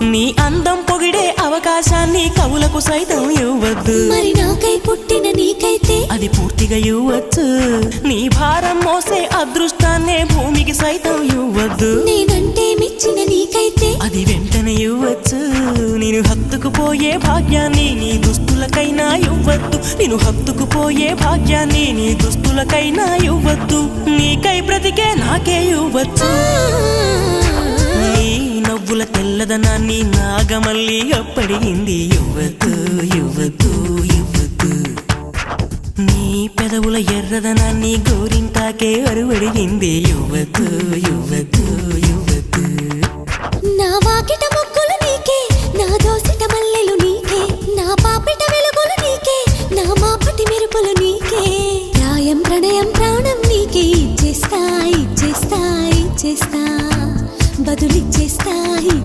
నీ అందం పొగిడే అవకాశాన్ని కవులకు సైతం ఇవ్వద్దు. మరి నాకై పుట్టిన నీకైతే అది పూర్తిగా ఇవ్వచ్చు. నీ భారం మోసే అదృష్టాన్నే భూమికి సైతం ఇవ్వద్దు. నేనంటే మెచ్చిన నీకైతే అది వెంటనే ఇవ్వచ్చు. నేను హత్తుకుపోయే భాగ్యాన్ని నీ దుస్తులకైనా ఇవ్వద్దు. నేను హత్తుకుపోయే భాగ్యాన్ని నీ దుస్తులకైనా ఇవ్వద్దు. నీకై బ్రతికే నాకే ఇవ్వచ్చు. నీ నవ్వుల తెల్లదనాన్ని నాగమల్లి అప్పడిగింది. ఇవ్వద్దు ఇవ్వద్దు ఇవ్వద్దు. నీ పెదవుల ఎర్రదనాన్ని గోరింటాకే అరువడిగింది. ఇవ్వద్దు ఇవ్వద్దు ఇవ్వద్దు. నా వాకిట మొక్కులు నీకే, నా దోసిట మల్లెలు